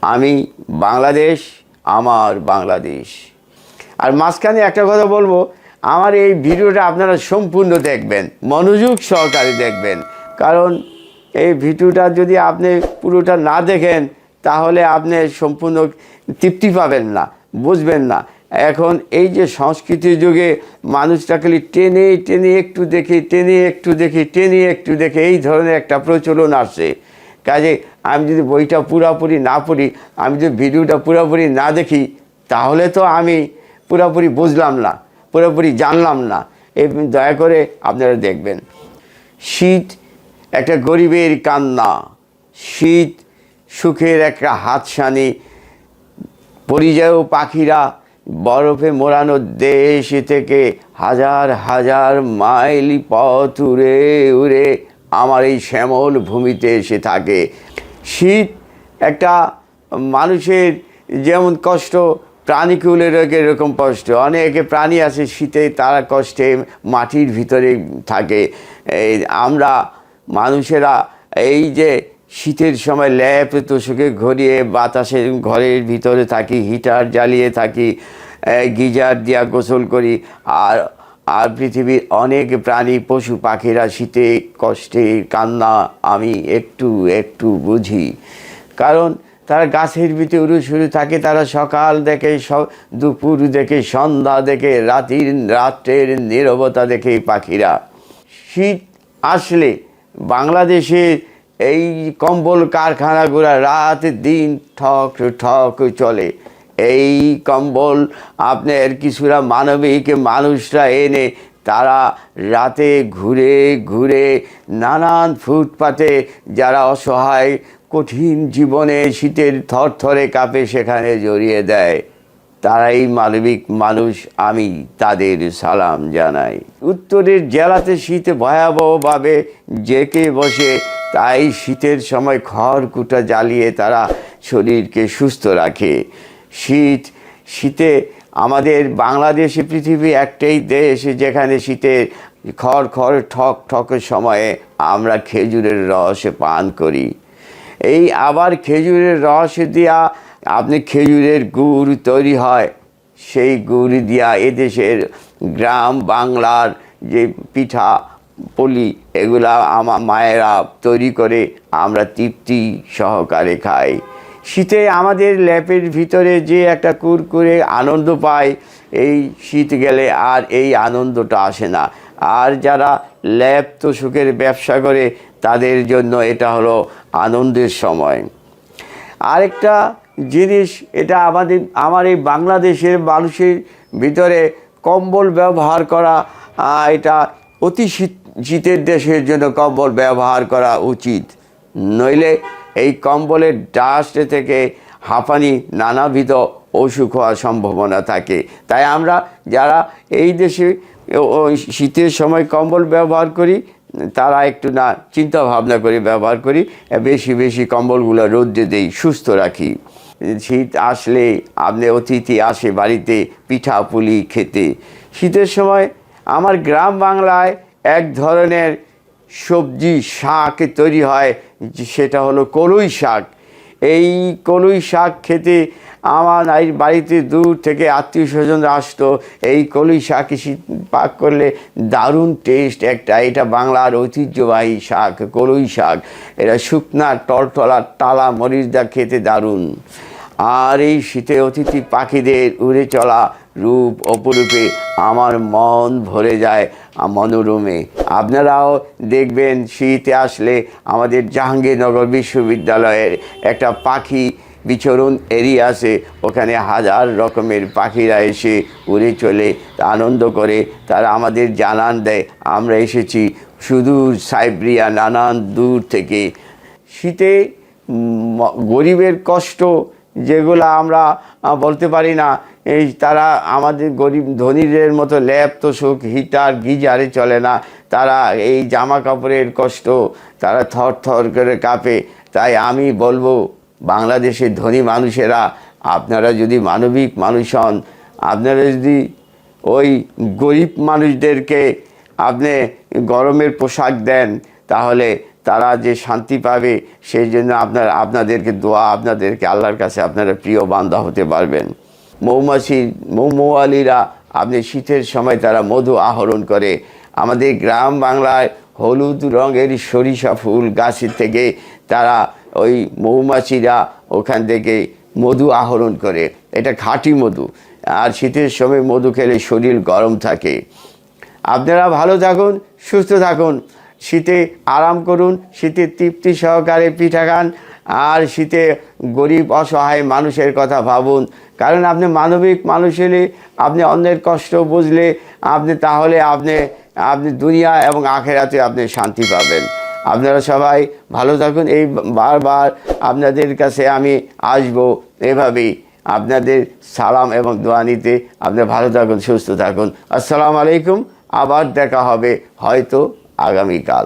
আমি বাংলাদেশ, আমার বাংলাদেশ। আর মাঝখানে একটা কথা বলবো, আমার এই ভিডিওটা আপনারা সম্পূর্ণ দেখবেন, মনোযোগ সহকারে দেখবেন, কারণ এই ভিডিওটা যদি আপনি পুরোটা না দেখেন তাহলে আপনি সম্পূর্ণ তৃপ্তি পাবেন না, বুঝবেন না। এখন এই যে সংস্কৃতির যুগে মানুষটা খালি টেনে টেনে একটু দেখে, টেনে একটু দেখে, টেনে একটু দেখে, এই ধরনের একটা প্রচলন আসছে। কাজে আমি যদি বইটা পুরোপুরি না পড়ি, আমি যদি ভিডিওটা পুরোপুরি না দেখি, তাহলে তো আমি পুরোপুরি বুঝলাম না, পুরোপুরি জানলাম না। এই দয়া করে আপনারা দেখবেন। শীত একটা গরিবের কান্না, শীত সুখের একটা হাতছানি। পরিযায়ী পাখিরা বরফে মোড়ানো দেশ থেকে হাজার হাজার মাইল পথ উড়ে উড়ে আমার এই শ্যামল ভূমিতে এসে থাকে। শীত একটা মানুষের যেমন কষ্ট, প্রাণীকুলের এরকম কষ্ট। অনেকে প্রাণী আছে শীতে, তারা কষ্টে মাটির ভিতরে থাকে। এই আমরা মানুষেরা এই যে শীতের সময় ল্যাপ তোষকে ঘুরিয়ে বাতাসের ঘরের ভিতরে থাকি, হিটার জ্বালিয়ে থাকি, গিজার দিয়া গোসল করি। আর পৃথিবীর অনেক প্রাণী পশু পাখিরা শীতে কষ্টে কান্না আমি একটু একটু বুঝি, কারণ তারা গাছের ভিতরে উড়ে শুরু থাকে। তারা সকাল দেখে, দুপুর দেখে, সন্ধ্যা দেখে, রাত্রের নীরবতা দেখে পাখিরা। শীত আসলে বাংলাদেশের এই কম্বল কারখানাগুলো রাত দিন ঠক ঠক চলে। এই কম্বল আপনার কিছুটা মানবিক মানুষরা এনে তারা রাতে ঘুরে ঘুরে নানান ফুটপাতে যারা অসহায়, কঠিন জীবনে শীতের থরথরে কাঁপে সেখানে জড়িয়ে দেয়। তারাই মানবিক মানুষ, আমি তাদের সালাম জানাই। উত্তরের জেলাতে শীতে ভয়াবহভাবে জেঁকে বসে, তাই শীতের সময় খড়কুটা জ্বালিয়ে তারা শরীরকে সুস্থ রাখে। শীতে আমাদের বাংলাদেশে পৃথিবী একটাই দেশ যেখানে শীতের খড় ঠক ঠকের সময়ে আমরা খেজুরের রস পান করি। এই আবার খেজুরের রস দিয়া আপনি খেজুরের গুড় তৈরি হয়, সেই গুড় দিয়া এদেশের গ্রাম বাংলার যে পিঠা পলি এগুলা আমার মায়েরা তৈরি করে আমরা তৃপ্তি সহকারে খাই। শীতে আমাদের ল্যাপের ভিতরে যে একটা কুরকুরে আনন্দ পায়, এই শীত গেলে আর এই আনন্দটা আসে না। আর যারা ল্যাপ তোষকের ব্যবসা করে তাদের জন্য এটা হলো আনন্দের সময়। আরেকটা জিনিস, এটা আমার এই বাংলাদেশের মানুষের ভিতরে কম্বল ব্যবহার করা, এটা অতি শীতের দেশের জন্য কম্বল ব্যবহার করা উচিত। নইলে এই কম্বলের ডাস্ট থেকে হাঁপানি, নানাবিধ অসুখ হওয়ার সম্ভাবনা থাকে। তাই আমরা যারা এই দেশে শীতের সময় কম্বল ব্যবহার করি, তারা একটু না চিন্তা ভাবনা করে ব্যবহার করি, বেশি বেশি কম্বলগুলো রোদ্রে দেই, সুস্থ রাখি। শীত আসলে আপনি অতিথি আসে বাড়িতে পিঠা পুলি খেতে। শীতের সময় আমার গ্রাম বাংলায় এক ধরনের সবজি শাক তৈরি হয়, সেটা হলো কলই শাক। এই কলই শাক খেতে আমার বাড়িতে দূর থেকে আত্মীয় স্বজনরা আসতো। এই কলই শাক পাক করলে দারুণ টেস্ট একটা। এটা বাংলার ঐতিহ্যবাহী শাক, কলই শাক। এটা শুকনা টলটলা টালা মরিচ দা খেতে দারুণ। আর এই শীতে অতিথি পাখিদের উড়ে চলা রূপ অপরূপে আমার মন ভরে যায় মনোরমে। আপনারাও দেখবেন শীতে আসলে আমাদের জাহাঙ্গীরনগর বিশ্ববিদ্যালয়ের একটা পাখি বিচরণ এরিয়া আছে, ওখানে হাজার রকমের পাখিরা এসে উড়ে চলে আনন্দ করে। তারা আমাদের জানান দেয় আমরা এসেছি সুদূর সাইবেরিয়া, নানান দূর থেকে। শীতে গরিবের কষ্ট যেগুলো আমরা বলতে পারি না, এই তারা আমাদের গরিব ধনীদের মতো ল্যাপ তোষক হিটার গিজারে চলে না। তারা এই জামা কাপড়ের কষ্ট, তারা থর থর করে কাঁপে। তাই আমি বলবো বাংলাদেশের ধনী মানুষেরা, আপনারা যদি মানবিক মানুষ হন, আপনারা যদি ওই গরিব মানুষদেরকে আপনি গরমের পোশাক দেন, তাহলে তারা যে শান্তি পাবে সেই জন্য আপনাদেরকে দোয়া, আপনাদেরকে আল্লাহর কাছে আপনারা প্রিয় বান্দা হতে পারবেন। মৌমাছিরা আপনি শীতের সময় তারা মধু আহরণ করে। আমাদের গ্রাম বাংলায় হলুদ রঙের সরিষা ফুল গাছের থেকে তারা ওই মৌমাছিরা ওখান থেকে মধু আহরণ করে, এটা খাঁটি মধু। আর শীতের সময় মধু খেলে শরীর গরম থাকে। আপনারা ভালো থাকুন, সুস্থ থাকুন, শীতে আরাম করুন, শীতে তৃপ্তি সহকারে পিঠা খান, আর শীতে গরিব অসহায় মানুষের কথা ভাবুন। কারণ আপনি মানবিক মানুষ হলে, আপনি অন্যের কষ্ট বুঝলে তাহলে আপনি দুনিয়া এবং আখেরাতে আপনি শান্তি পাবেন। আপনারা সবাই ভালো থাকুন। এই বারবার আপনাদের কাছে আমি আসবো এভাবেই আপনাদের সালাম এবং দোয়া নিতে। আপনি ভালো থাকুন, সুস্থ থাকুন। আসসালামু আলাইকুম। আবার দেখা হবে হয়তো আগামীকাল।